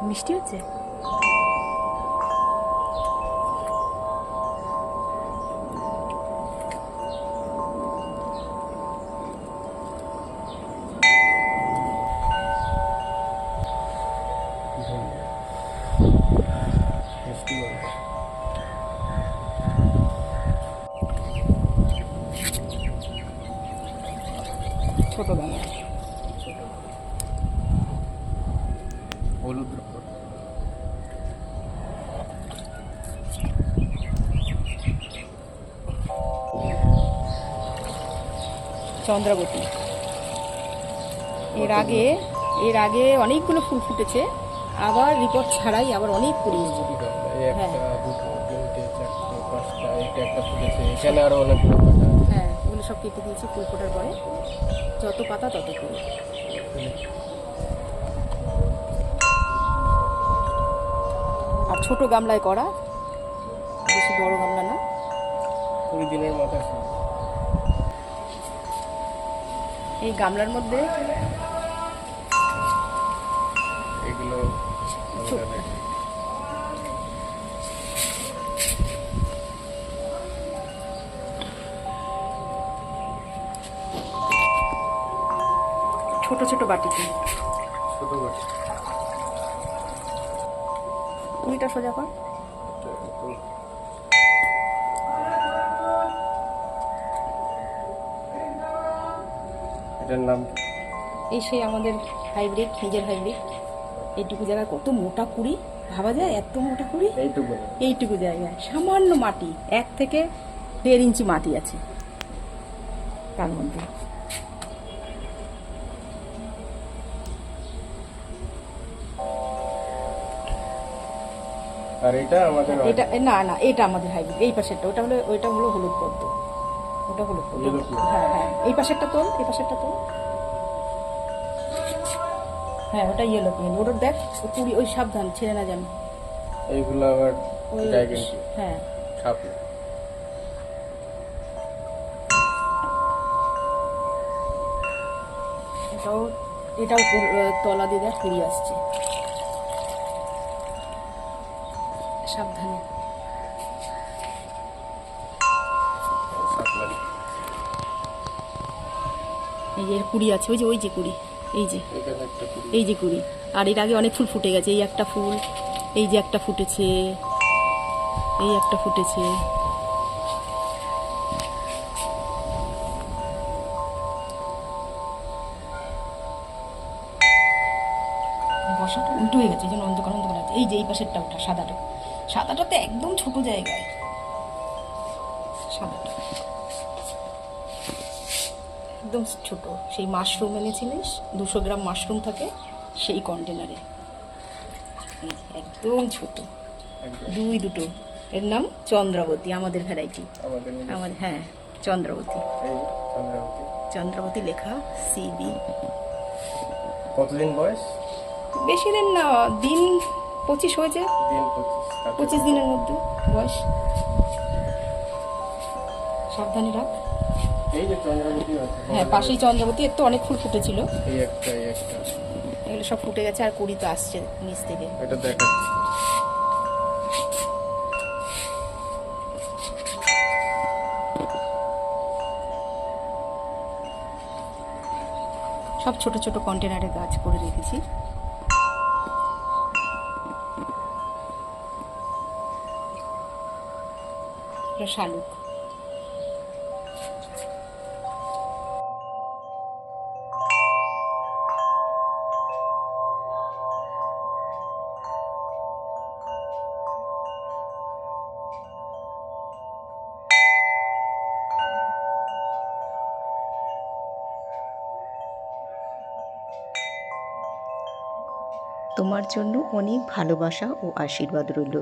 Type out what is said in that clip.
মিষ্টি হচ্ছে। ছোট দানা হলুদ চন্দ্রাবতী। এর আগে অনেকগুলো ফুল ফুটেছে, আবার রিপোর্ট ছাড়াই আবার অনেক কুড়ি। হ্যাঁ হ্যাঁ, এগুলো সব কেটে দিয়েছি ফুল ফোটার পরে। যত পাতা তত কুড়ি। আর ছোট গামলায় করা, বেশি বড় গামলা না। 20 দিনের মাথায় এই গামলার মধ্যে এগুলো ছোট ছোট বাটিতে ছোট বাটি। কুড়িটা সোজা কর। এটার নাম এই সেই আমাদের হাইব্রিড, নিজের হাইব্রিড। এইটুকু জায়গায় কত মোটা কুড়ি, ভাবা যায় এত মোটা কুড়ি। এইটুকু জায়গায় সামান্য মাটি, 1 থেকে 1.5 ইঞ্চি মাটি আছে তার মধ্যে। আর এটা আমাদের এটা না না, এটা আমাদের হাইব্রিড। এই পাশেরটা ওটা হলো হলুদ পদ্ম। ওটা হলুদ পদ্ম। হ্যাঁ হ্যাঁ, এই পাশেরটা তোল, এই পাশেরটা তোল। হ্যাঁ, ওটা ইয়েলো পেন। ওটা দেখ কুড়ি, ওই সাবধান ছেড়ে না জানি। এইগুলো আবার ড্রাগন। হ্যাঁ ছাপে এটাও তলা দিয়ে দেখ কুড়ি আসছে। সাবধানে। এই যে কুড়ি আছে, ওই যে কুড়ি, এই যে কুড়ি। আর এর আগে অনেক ফুল ফুটে গেছে। এই একটা ফুল, এই যে একটা ফুটেছে, এই একটা ফুটেছে। বসাটা উল্টো হয়ে গেছে, এই জন্য অন্ধকার অন্ধকার আছে। এই যে এই পাশেরটা, ওটা সাদাটা তো একদম ছোট জায়গায়। সাদাটা একদম ছোট। সেই মাশরুম এনেছিলিস, 200 গ্রাম মাশরুম থাকে সেই কন্টেনারে, একদম ছোট। দুটো। এর নাম চন্দ্রাবতী, আমাদের ভ্যারাইটি। আমাদের হ্যাঁ, চন্দ্রাবতী। চন্দ্রাবতী লেখা সিবি। কতদিন বয়স? বেশি দিন না, দিন 25 হয়েছে। 25 দিনের মধ্যে বয়স। সাবধানে রাখ। এই যে চন্দ্রাবতী আছে, হ্যাঁ পাশেই চন্দ্রাবতী। এর তো অনেক ফুল ফুটেছিল, এই একটা এগুলো সব ফুটে গেছে। আর কুড়ি তো আসছে নিচ থেকে। এটা দেখাচ্ছি। সব ছোট ছোট কন্টেনারে গাছ করে রেখেছি। শালুক। তোমার জন্য অনেক ভালোবাসা ও আশীর্বাদ রইল।